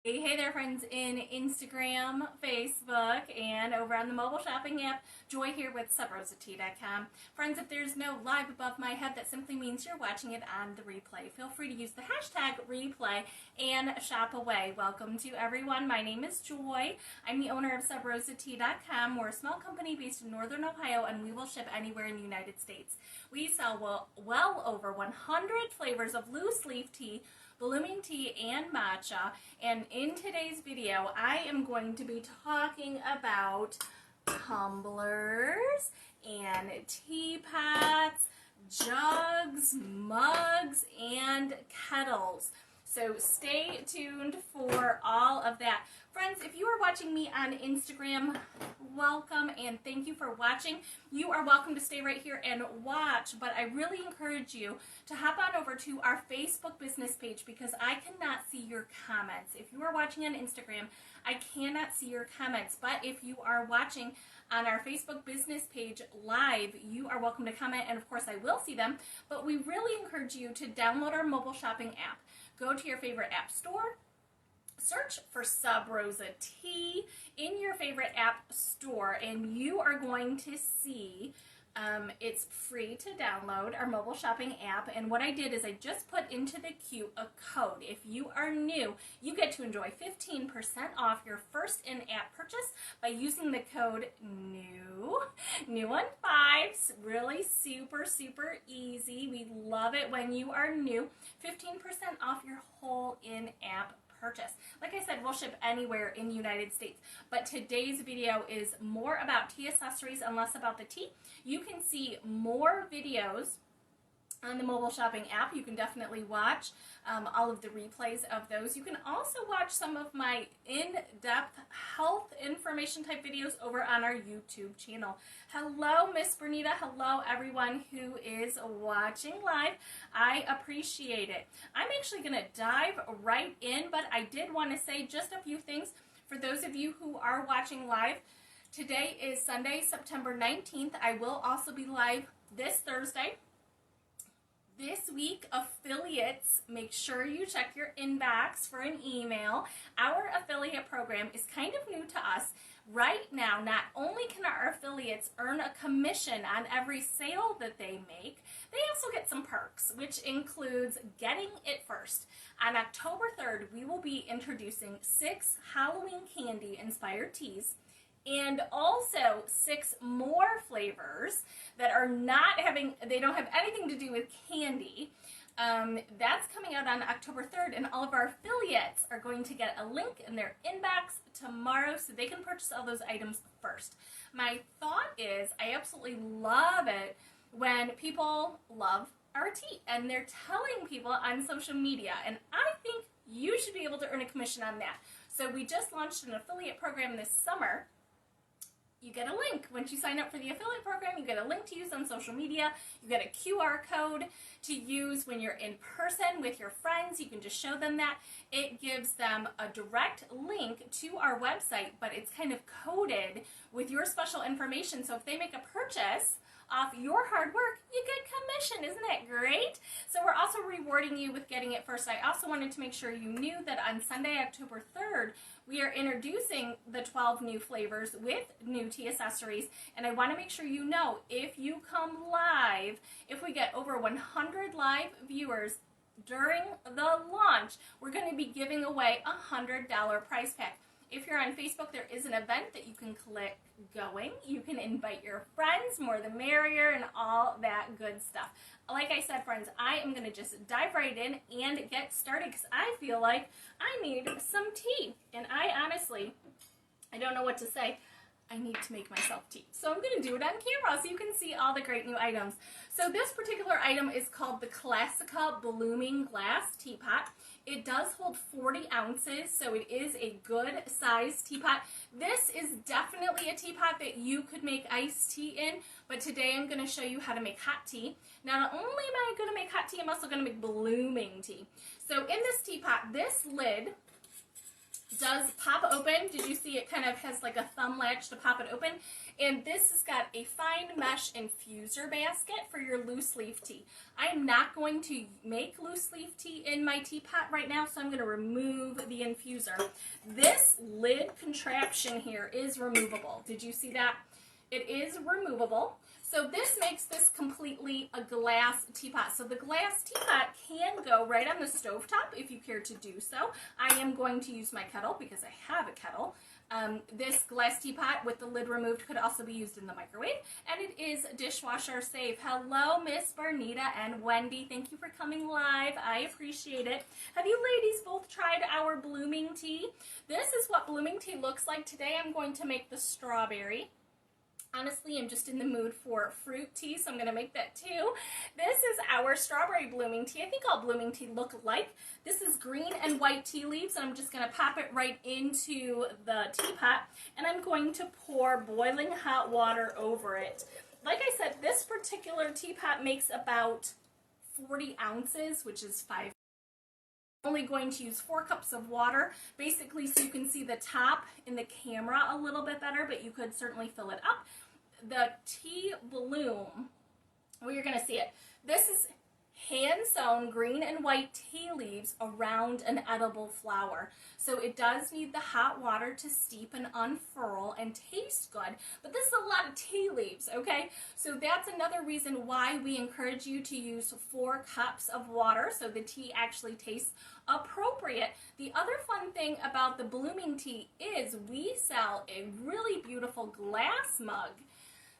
Hey there friends in Instagram, Facebook, and over on the mobile shopping app. Joy here with subrosat.com. Friends, if there's no live above my head, that simply means you're watching it on the replay. Feel free to use the hashtag replay and shop away. Welcome to everyone. My name is Joy. I'm the owner of subrosat.com. We're a small company based in Northern Ohio, and we will ship anywhere in the United States. We sell well over 100 flavors of loose leaf tea, blooming tea, and matcha. And in today's video, I am going to be talking about tumblers and teapots, jugs, mugs, and kettles. So stay tuned for all of that. Friends, if you are watching me on Instagram, welcome and thank you for watching. You are welcome to stay right here and watch, but I really encourage you to hop on over to our Facebook business page because I cannot see your comments. If you are watching on Instagram, I cannot see your comments, but if you are watching on our Facebook business page live, you are welcome to comment, and of course I will see them, but we really encourage you to download our mobile shopping app. Go to your favorite app store, search for Sub Rosa Tea in your favorite app store, and you are going to see it's free to download our mobile shopping app. And what I did is I just put into the queue a code. If you are new, you get to enjoy 15% off your first in-app purchase by using the code new15. Really super easy. We love it when you are new. 15% off your whole in-app purchase. Like I said, we'll ship anywhere in the United States, but today's video is more about tea accessories and less about the tea. You can see more videos on the mobile shopping app. You can definitely watch all of the replays of those. You can also watch some of my in-depth health information type videos over on our YouTube channel. Hello, Miss Bernita. Hello, everyone who is watching live. I appreciate it. I'm actually going to dive right in, but I did want to say just a few things for those of you who are watching live. Today is Sunday, September 19th. I will also be live this Thursday. This week, affiliates, make sure you check your inbox for an email. Our affiliate program is kind of new to us. Right now, not only can our affiliates earn a commission on every sale that they make, they also get some perks, which includes getting it first. On October 3rd, we will be introducing 6 Halloween candy-inspired teas, and also 6 more flavors that are they don't have anything to do with candy. That's coming out on October 3rd, and all of our affiliates are going to get a link in their inbox tomorrow so they can purchase all those items first. My thought is I absolutely love it when people love our tea and they're telling people on social media, and I think you should be able to earn a commission on that. So we just launched an affiliate program this summer. You get a link. Once you sign up for the affiliate program, you get a link to use on social media. You get a QR code to use when you're in person with your friends. You can just show them that. It gives them a direct link to our website, but it's kind of coded with your special information. So if they make a purchase off your hard work, you get commission. Isn't that great? So we're also rewarding you with getting it first. I also wanted to make sure you knew that on Sunday, October 3rd, we are introducing the 12 new flavors with new tea accessories, and I want to make sure you know, if you come live, if we get over 100 live viewers during the launch, we're going to be giving away a $100 prize pack. If you're on Facebook, there is an event that you can click going. You can invite your friends, more the merrier, and all that good stuff. Like I said, friends, I am going to just dive right in and get started because I feel like I need some tea. And I don't know what to say. I need to make myself tea. So I'm going to do it on camera so you can see all the great new items. So this particular item is called the Classica Blooming Glass Teapot. It does hold 40 ounces, so it is a good size teapot. This is definitely a teapot that you could make iced tea in, but today I'm going to show you how to make hot tea. Not only am I going to make hot tea, I'm also going to make blooming tea. So in this teapot, this lid does pop open. Did you see it kind of has like a thumb latch to pop it open? And this has got a fine mesh infuser basket for your loose leaf tea. I'm not going to make loose leaf tea in my teapot right now, so I'm going to remove the infuser. This lid contraption here is removable. Did you see that? It is removable. So this makes this completely a glass teapot. So the glass teapot can go right on the stovetop if you care to do so. I am going to use my kettle because I have a kettle. This glass teapot with the lid removed could also be used in the microwave, and it is dishwasher safe. Hello, Miss Bernita and Wendy. Thank you for coming live. I appreciate it. Have you ladies both tried our blooming tea? This is what blooming tea looks like. Today I'm going to make the strawberry. Honestly, I'm just in the mood for fruit tea, so I'm going to make that too. This is our strawberry blooming tea. I think all blooming tea look alike. This is green and white tea leaves, and I'm just going to pop it right into the teapot, and I'm going to pour boiling hot water over it. Like I said, this particular teapot makes about 40 ounces, which is 5. I'm only going to use 4 cups of water, basically so you can see the top in the camera a little bit better, but you could certainly fill it up. The tea bloom, well, you're going to see it. This is hand-sewn green and white tea leaves around an edible flower. So it does need the hot water to steep and unfurl and taste good, but this is a lot of tea leaves, okay? So that's another reason why we encourage you to use 4 cups of water so the tea actually tastes appropriate. The other fun thing about the blooming tea is we sell a really beautiful glass mug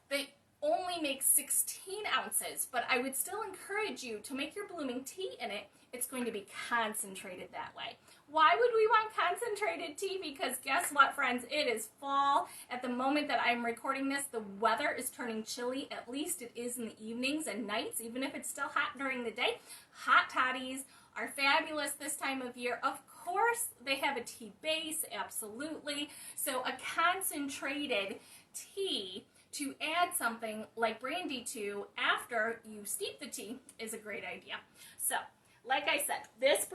that only makes 16 ounces, but I would still encourage you to make your blooming tea in it. It's going to be concentrated that way. Why would we want concentrated tea? Because guess what, friends? It is fall. At the moment that I'm recording this, the weather is turning chilly. At least it is in the evenings and nights, even if it's still hot during the day. Hot toddies are fabulous this time of year. Of course, they have a tea base, absolutely. So a concentrated tea to add something like brandy to after you steep the tea is a great idea. So, like I said, this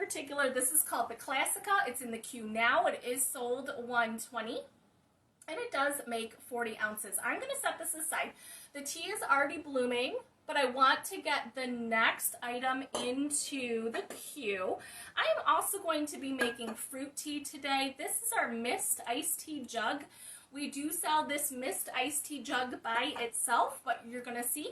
is called the Classica. It's in the queue now. It is sold $120, and it does make 40 ounces. I'm going to set this aside. The tea is already blooming, but I want to get the next item into the queue. I am also going to be making fruit tea today. This is our mist iced tea jug. We do sell this mist iced tea jug by itself, but you're going to see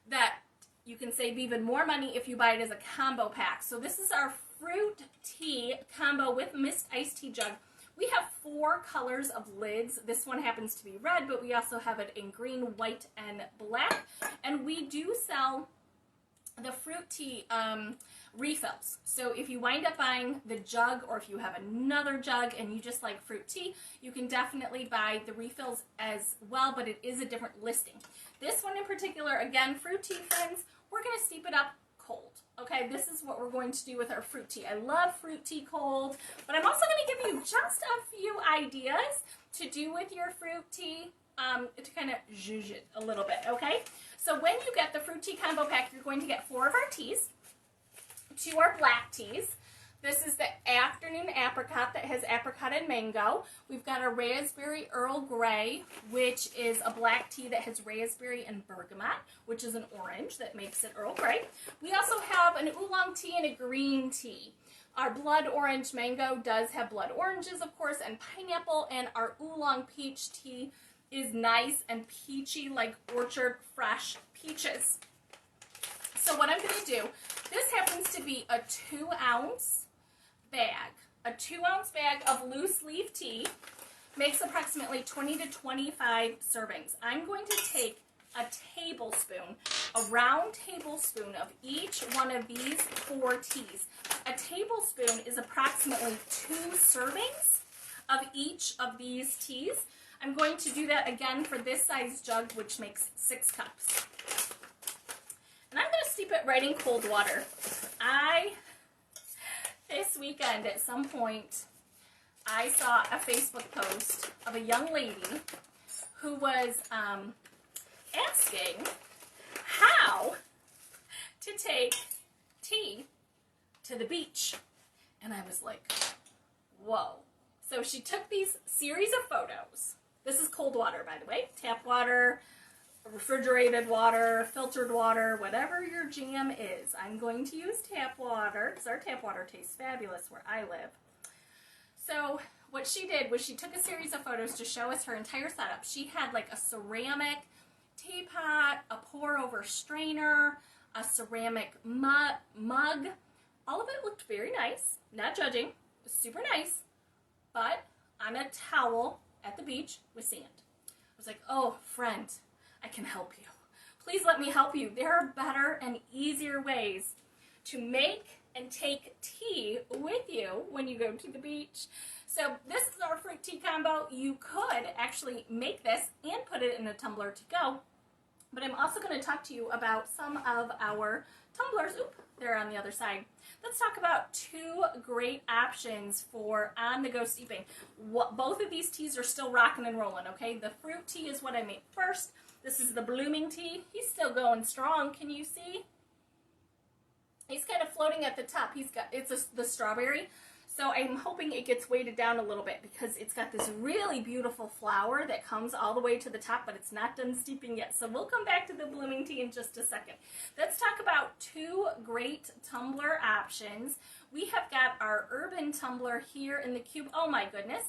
that you can save even more money if you buy it as a combo pack. So this is our fruit tea combo with mist iced tea jug. We have 4 colors of lids. This one happens to be red, but we also have it in green, white, and black. And we do sell the fruit tea refills. So if you wind up buying the jug, or if you have another jug and you just like fruit tea, you can definitely buy the refills as well, but it is a different listing. This one in particular, again, fruit tea, friends, we're going to steep it up cold. Okay, this is what we're going to do with our fruit tea. I love fruit tea cold, but I'm also going to give you just a few ideas to do with your fruit tea to kind of zhuzh it a little bit, okay? So when you get the fruit tea combo pack, you're going to get 4 of our teas. 2 are black teas. This is the afternoon apricot that has apricot and mango. We've got a raspberry Earl Grey, which is a black tea that has raspberry and bergamot, which is an orange that makes it Earl Grey. We also have an oolong tea and a green tea. Our blood orange mango does have blood oranges, of course, and pineapple, and our oolong peach tea is nice and peachy, like orchard fresh peaches. So what I'm going to do, this happens to be a 2-ounce bag. A 2-ounce bag of loose leaf tea makes approximately 20 to 25 servings. I'm going to take a tablespoon, a round tablespoon of each one of these 4 teas. A tablespoon is approximately 2 servings of each of these teas. I'm going to do that again for this size jug, which makes 6 cups. And I'm going to steep it right in cold water. This weekend at some point, I saw a Facebook post of a young lady who was asking how to take tea to the beach. And I was like, whoa. So she took these series of photos. This is cold water, by the way. Tap water, refrigerated water, filtered water, whatever your jam is. I'm going to use tap water because our tap water tastes fabulous where I live. So what she did was she took a series of photos to show us her entire setup. She had like a ceramic teapot, a pour-over strainer, a ceramic mug. All of it looked very nice. Not judging. It was super nice. But on a towel at the beach with sand. I was like, oh, friend, I can help you. Please let me help you. There are better and easier ways to make and take tea with you when you go to the beach. So this is our fruit tea combo. You could actually make this and put it in a tumbler to go. But I'm also going to talk to you about some of our tumblers. Oop, they're on the other side. Let's talk about two great options for on-the-go steeping. Both of these teas are still rocking and rolling, okay? The fruit tea is what I made first. This is the blooming tea. He's still going strong. Can you see? He's kind of floating at the top. The strawberry. So I'm hoping it gets weighted down a little bit because it's got this really beautiful flower that comes all the way to the top, but it's not done steeping yet. So we'll come back to the blooming tea in just a second. Let's talk about two great tumbler options. We have got our urban tumbler here in the cube. Oh my goodness.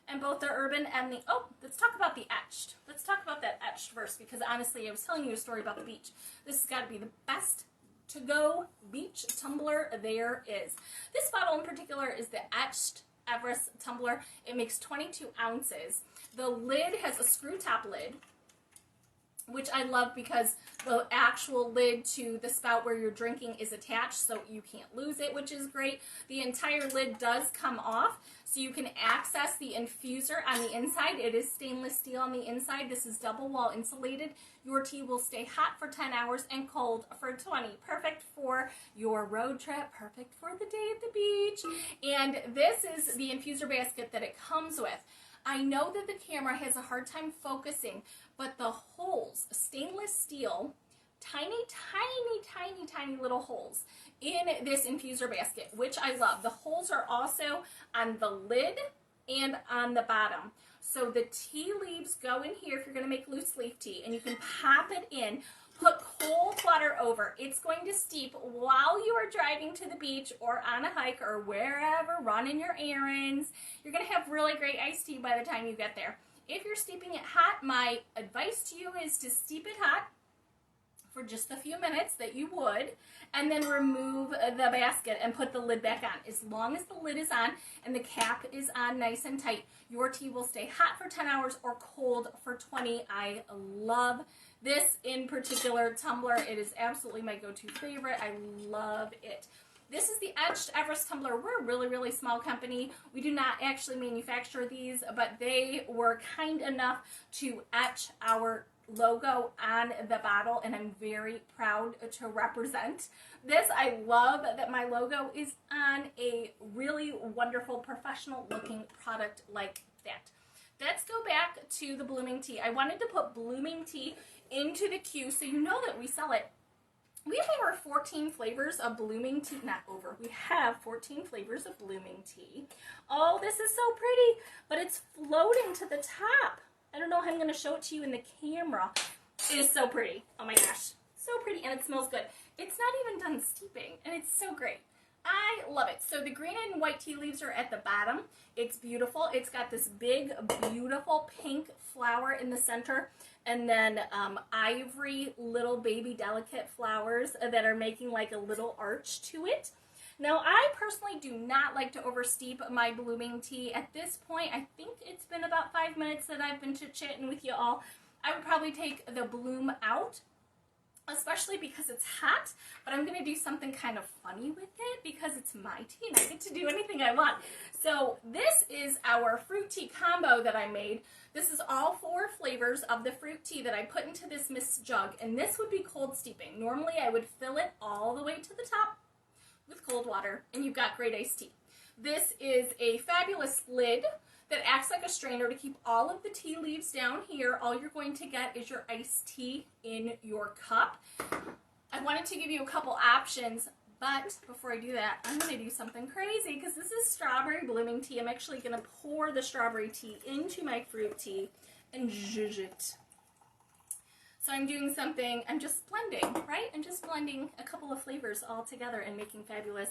And both the urban and the, let's talk about the etched. Let's talk about that etched first because honestly, I was telling you a story about the beach. This has got to be the best to-go beach tumbler there is. This bottle in particular is the Etched Everest tumbler. It makes 22 ounces. The lid has a screw top lid, which I love because the actual lid to the spout where you're drinking is attached so you can't lose it, which is great. The entire lid does come off so you can access the infuser on the inside. It is stainless steel on the inside. This is double wall insulated. Your tea will stay hot for 10 hours and cold for 20. Perfect for your road trip, perfect for the day at the beach. And this is the infuser basket that it comes with. I know that the camera has a hard time focusing, but the holes, stainless steel, tiny, tiny, tiny, tiny little holes in this infuser basket, which I love. The holes are also on the lid and on the bottom. So the tea leaves go in here if you're going to make loose leaf tea, and you can pop it in. Put cold water over. It's going to steep while you are driving to the beach or on a hike or wherever, running your errands. You're going to have really great iced tea by the time you get there. If you're steeping it hot, my advice to you is to steep it hot for just a few minutes that you would, and then remove the basket and put the lid back on. As long as the lid is on and the cap is on nice and tight, your tea will stay hot for 10 hours or cold for 20. I love this in particular tumbler. It is absolutely my go-to favorite. I love it. This is the Etched Everest tumbler. We're a really, really small company. We do not actually manufacture these, but they were kind enough to etch our logo on the bottle, and I'm very proud to represent this. I love that my logo is on a really wonderful, professional looking product like that. Let's go back to the blooming tea. I wanted to put blooming tea into the queue so you know that we sell it. We have over 14 flavors of blooming tea. We have 14 flavors of blooming tea. Oh, this is so pretty, but it's floating to the top. I don't know how I'm going to show it to you in the camera. It is so pretty. Oh my gosh. So pretty, and it smells good. It's not even done steeping, and it's so great. I love it. So the green and white tea leaves are at the bottom. It's beautiful. It's got this big, beautiful pink flower in the center, and then ivory little baby delicate flowers that are making like a little arch to it. Now, I personally do not like to oversteep my blooming tea. At this point, I think it's been about 5 minutes that I've been chit-chatting with you all. I would probably take the bloom out, especially because it's hot, but I'm going to do something kind of funny with it because it's my tea and I get to do anything I want. So this is our fruit tea combo that I made. This is all 4 flavors of the fruit tea that I put into this mist jug, and this would be cold steeping. Normally, I would fill it all the way to the top with cold water, and you've got great iced tea. This is a fabulous lid that acts like a strainer to keep all of the tea leaves down here. All you're going to get is your iced tea in your cup. I wanted to give you a couple options, But before I do that, I'm going to do something crazy because this is strawberry blooming tea. I'm actually going to pour the strawberry tea into my fruit tea and zhuzh it. So I'm doing something, I'm just blending, right? I'm just blending a couple of flavors all together and making fabulous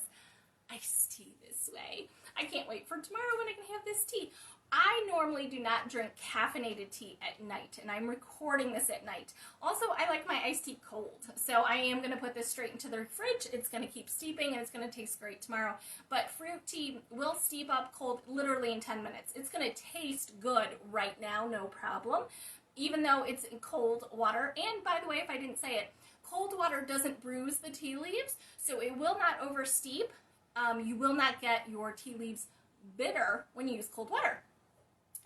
iced tea this way. I can't wait for tomorrow when I can have this tea. I normally do not drink caffeinated tea at night, and I'm recording this at night. Also, I like my iced tea cold, so I am going to put this straight into the fridge. It's going to keep steeping, and it's going to taste great tomorrow. But fruit tea will steep up cold literally in 10 minutes. It's going to taste good right now, no problem, even though it's in cold water. And by the way, if I didn't say it, cold water doesn't bruise the tea leaves, so it will not over steep. You will not get your tea leaves bitter when you use cold water.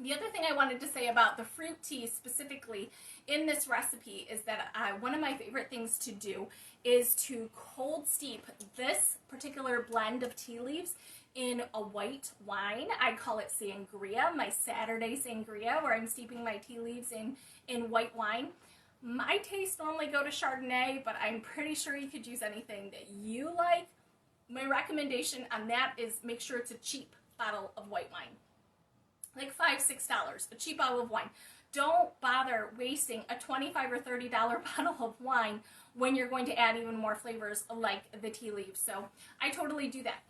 The other thing I wanted to say about the fruit tea specifically in this recipe is that one of my favorite things to do is to cold steep this particular blend of tea leaves in a white wine. I call it sangria, my Saturday sangria, where I'm steeping my tea leaves in white wine. My tastes normally go to Chardonnay, but I'm pretty sure you could use anything that you like. My recommendation on that is make sure it's a cheap bottle of white wine. Like $5-6, a cheap bottle of wine. Don't bother wasting a $25 or $30 bottle of wine when you're going to add even more flavors like the tea leaves. So I totally do that.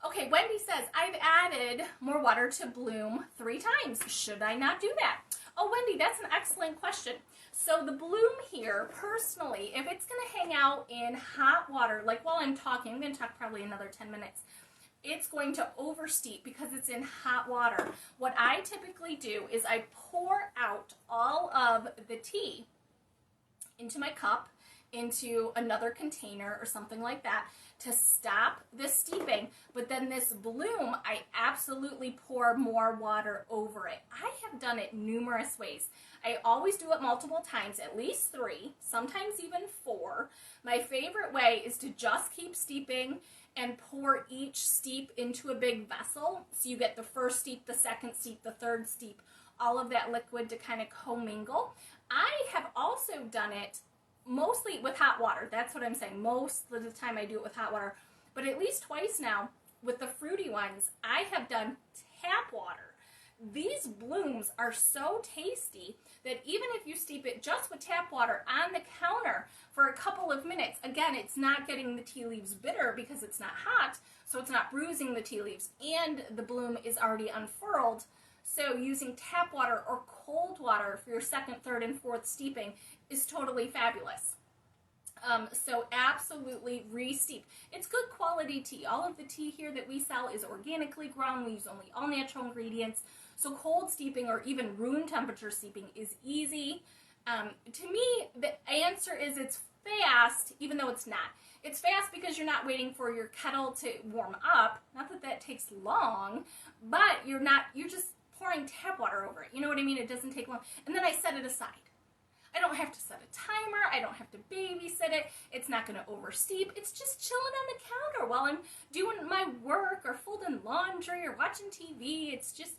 Okay, Wendy says, I've added more water to bloom 3 times. Should I not do that? Oh, Wendy, that's an excellent question. So the bloom here, personally, if it's going to hang out in hot water, like while I'm talking, I'm going to talk probably another 10 minutes, it's going to oversteep because it's in hot water. What I typically do is I pour out all of the tea into my cup, into another container or something like that to stop the steeping. But then this bloom, I absolutely pour more water over it. I have done it numerous ways. I always do it multiple times, at least 3, sometimes even 4. My favorite way is to just keep steeping and pour each steep into a big vessel. So you get the first steep, the second steep, the third steep, all of that liquid to kind of commingle. I have also done it mostly with hot water. That's what I'm saying. Most of the time I do it with hot water. But at least twice now with the fruity ones, I have done tap water. These blooms are so tasty that even if you steep it just with tap water on the counter for a couple of minutes, again, it's not getting the tea leaves bitter because it's not hot, so it's not bruising the tea leaves, and the bloom is already unfurled. So using tap water or cold water for your second, third, and fourth steeping is totally fabulous. So absolutely re-steep. It's good quality tea. All of the tea here that we sell is organically grown. We use only all natural ingredients. So cold steeping or even room temperature steeping is easy. To me, the answer is it's fast, even though it's not. It's fast because you're not waiting for your kettle to warm up. Not that that takes long, but you're just pouring tap water over it. You know what I mean? It doesn't take long. And then I set it aside. I don't have to set a timer. I don't have to babysit it. It's not going to oversteep. It's just chilling on the counter while I'm doing my work or folding laundry or watching TV. It's just,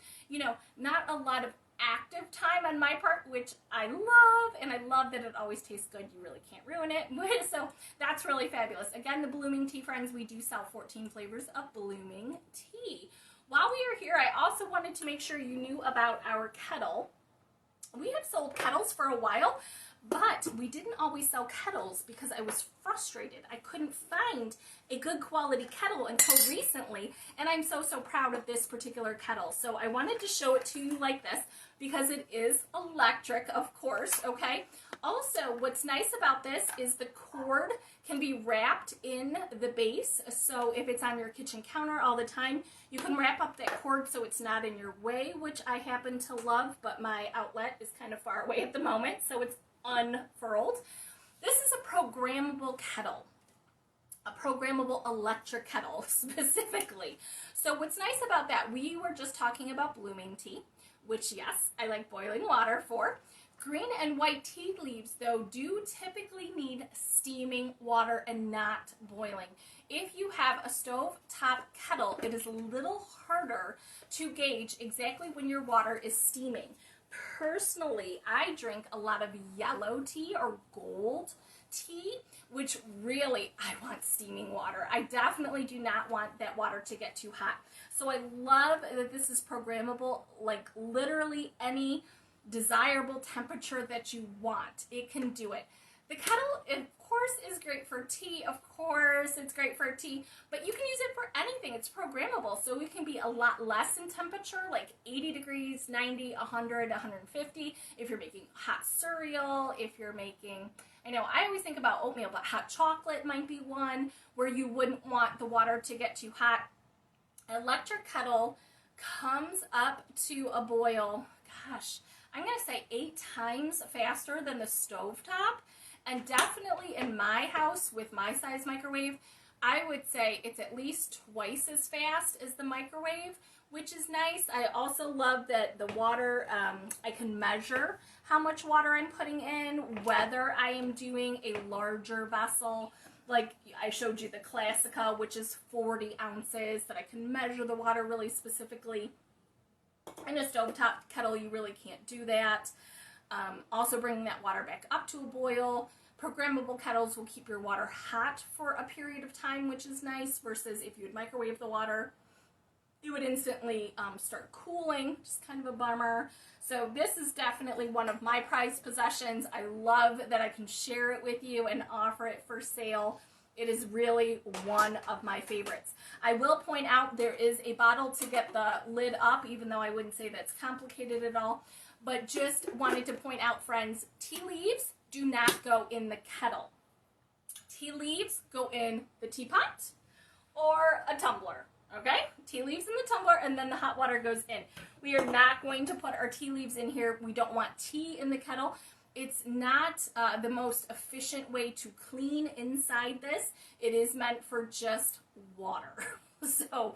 not a lot of active time on my part, which I love, and I love that it always tastes good. You really can't ruin it. So that's really fabulous. Again, the Blooming Tea Friends, we do sell 14 flavors of blooming tea. While we are here, I also wanted to make sure you knew about our kettle. We have sold kettles for a while, but we didn't always sell kettles because I was frustrated. I couldn't find a good quality kettle until recently, and I'm so proud of this particular kettle. So I wanted to show it to you like this because it is electric, of course, okay? Also, what's nice about this is the cord can be wrapped in the base. So if it's on your kitchen counter all the time, you can wrap up that cord so it's not in your way, which I happen to love, but my outlet is kind of far away at the moment, so it's unfurled. This is a programmable kettle, a programmable electric kettle specifically. So what's nice about that, we were just talking about blooming tea, which yes, I like boiling water for. Green and white tea leaves, though, do typically need steaming water and not boiling. If you have a stovetop kettle, it is a little harder to gauge exactly when your water is steaming. Personally, I drink a lot of yellow tea or gold tea, which really, I want steaming water. I definitely do not want that water to get too hot. So I love that this is programmable, like literally any desirable temperature that you want. It can do it. The kettle, of course, is great for tea. Of course, it's great for tea, but you can use it for anything. It's programmable, so it can be a lot less in temperature, like 80 degrees, 90, 100, 150. If you're making hot cereal, if you're making, I know I always think about oatmeal, but hot chocolate might be one where you wouldn't want the water to get too hot. Electric kettle comes up to a boil, gosh, I'm going to say 8 times faster than the stovetop. And definitely in my house with my size microwave, I would say it's at least twice as fast as the microwave, which is nice. I also love that the water, I can measure how much water I'm putting in, whether I am doing a larger vessel. Like I showed you the Classica, which is 40 ounces, that I can measure the water really specifically. In a stovetop kettle, you really can't do that. Also bringing that water back up to a boil. Programmable kettles will keep your water hot for a period of time, which is nice, versus if you would microwave the water, it would instantly start cooling, which is kind of a bummer. So this is definitely one of my prized possessions. I love that I can share it with you and offer it for sale. It is really one of my favorites. I will point out there is a bottle to get the lid up, even though I wouldn't say that's complicated at all. But just wanted to point out, friends, tea leaves do not go in the kettle. Tea leaves go in the teapot or a tumbler, okay? Tea leaves in the tumbler, and then the hot water goes in. We are not going to put our tea leaves in here. We don't want tea in the kettle. It's not the most efficient way to clean inside this. It is meant for just water. So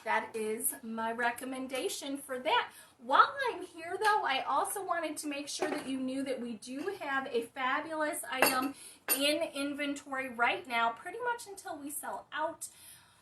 that is my recommendation for that. While I'm here, though, I also wanted to make sure that you knew that we do have a fabulous item in inventory right now, pretty much until we sell out.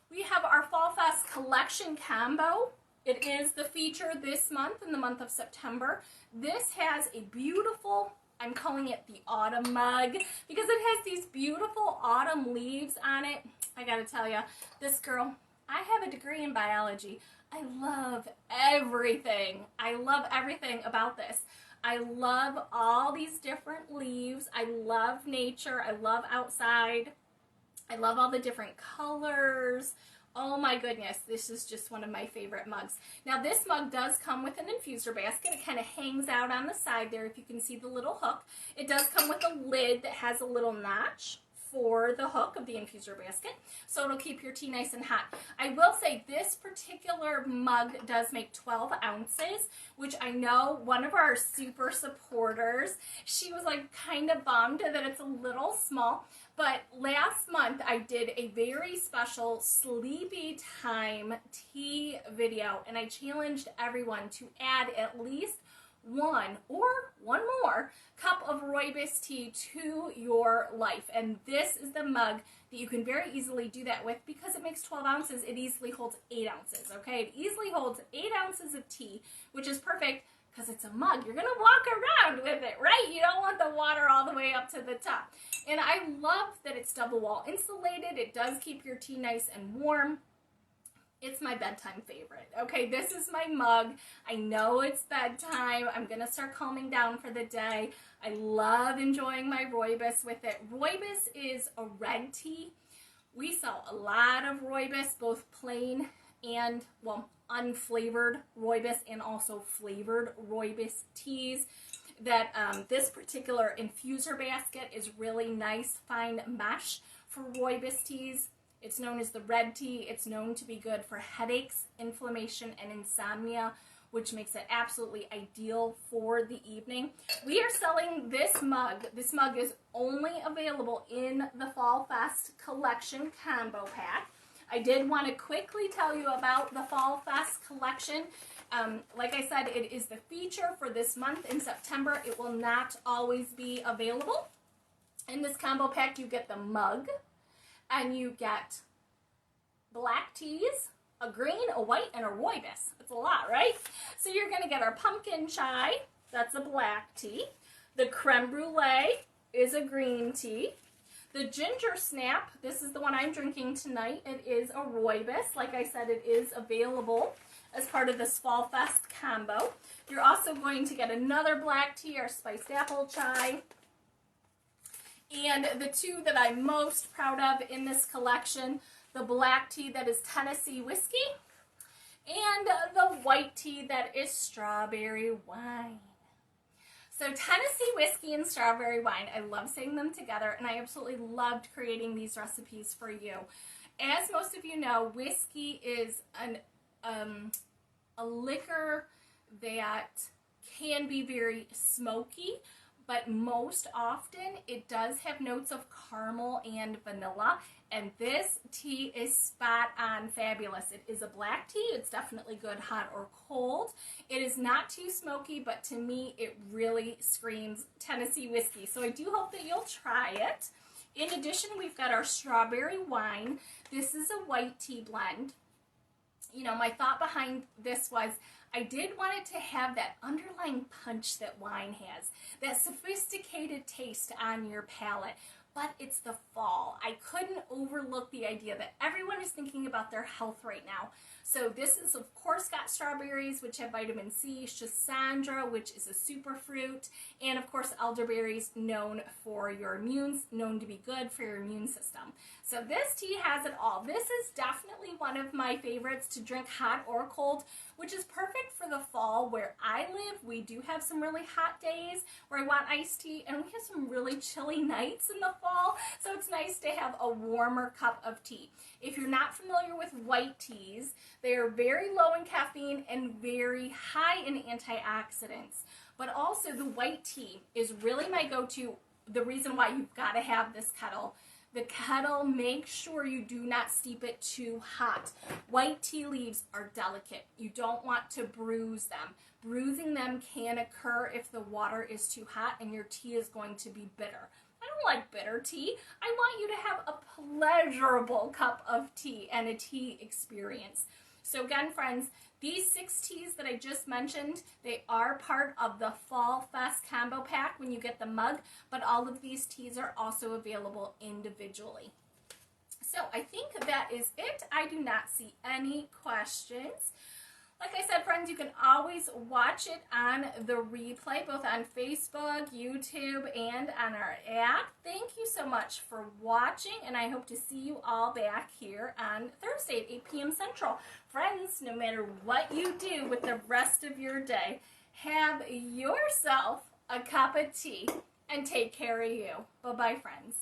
We have our Fall Fest collection combo. It is the feature this month, in the month of September. This has a beautiful, I'm calling it the autumn mug, because it has these beautiful autumn leaves on it. I gotta tell you, this girl, I have a degree in biology. I love everything. I love everything about this. I love all these different leaves. I love nature. I love outside. I love all the different colors. Oh my goodness, this is just one of my favorite mugs. Now this mug does come with an infuser basket. It kind of hangs out on the side there if you can see the little hook. It does come with a lid that has a little notch for the hook of the infuser basket, so it'll keep your tea nice and hot. I will say this particular mug does make 12 ounces, which I know one of our super supporters, she was like kind of bummed that it's a little small, but last month I did a very special sleepy time tea video, and I challenged everyone to add at least one or one more cup of rooibos tea to your life. And this is the mug that you can very easily do that with, because it makes 12 ounces. It easily holds 8 ounces, okay? It easily holds 8 ounces of tea, which is perfect because it's a mug. You're going to walk around with it, right? You don't want the water all the way up to the top. And I love that it's double wall insulated. It does keep your tea nice and warm. It's my bedtime favorite. Okay, this is my mug. I know it's bedtime. I'm going to start calming down for the day. I love enjoying my rooibos with it. Rooibos is a red tea. We sell a lot of rooibos, both plain and, well, unflavored rooibos and also flavored rooibos teas. That this particular infuser basket is really nice, fine mesh for rooibos teas. It's known as the red tea. It's known to be good for headaches, inflammation, and insomnia, which makes it absolutely ideal for the evening. We are selling this mug. This mug is only available in the Fall Fest collection combo pack. I did want to quickly tell you about the Fall Fest collection. Like I said, it is the feature for this month in September. It will not always be available. In this combo pack, you get the mug, and you get black teas, a green, a white, and a rooibos. It's a lot, right? So you're going to get our pumpkin chai, that's a black tea, the creme brulee, is a green tea. The ginger snap, this is the one I'm drinking tonight. It is a rooibos. Like I said, it is available as part of this Fall Fest combo. You're also going to get another black tea, our spiced apple chai. And the two that I'm most proud of in this collection, the black tea that is Tennessee whiskey, and the white tea that is strawberry wine. So Tennessee whiskey and strawberry wine, I love saying them together, and I absolutely loved creating these recipes for you. As most of you know, whiskey is a liquor that can be very smoky, but most often it does have notes of caramel and vanilla, and this tea is spot on fabulous. It is a black tea. It's definitely good hot or cold. It is not too smoky, but to me it really screams Tennessee whiskey. So I do hope that you'll try it. In addition, we've got our strawberry wine. This is a white tea blend. You know, my thought behind this was I did want it to have that underlying punch that wine has, that sophisticated taste on your palate, but it's the fall. I couldn't overlook the idea that everyone is thinking about their health right now. So this is, of course, got strawberries, which have vitamin C, Schisandra, which is a superfruit, and of course elderberries, known to be good for your immune system. So this tea has it all. This is definitely one of my favorites to drink hot or cold, which is perfect for the fall. Where I live, we do have some really hot days where I want iced tea, and we have some really chilly nights in the fall, so it's nice to have a warmer cup of tea. If you're not familiar with white teas, they are very low in caffeine and very high in antioxidants. But also the white tea is really my go-to, the reason why you've got to have this kettle. The kettle, make sure you do not steep it too hot. White tea leaves are delicate. You don't want to bruise them. Bruising them can occur if the water is too hot and your tea is going to be bitter. I don't like bitter tea. I want you to have a pleasurable cup of tea and a tea experience. So again, friends, these 6 teas that I just mentioned, they are part of the Fall Fest combo pack when you get the mug, but all of these teas are also available individually. So I think that is it. I do not see any questions. Like I said, friends, you can always watch it on the replay, both on Facebook, YouTube, and on our app. Thank you so much for watching, and I hope to see you all back here on Thursday at 8 p.m. Central. Friends, no matter what you do with the rest of your day, have yourself a cup of tea and take care of you. Bye-bye, friends.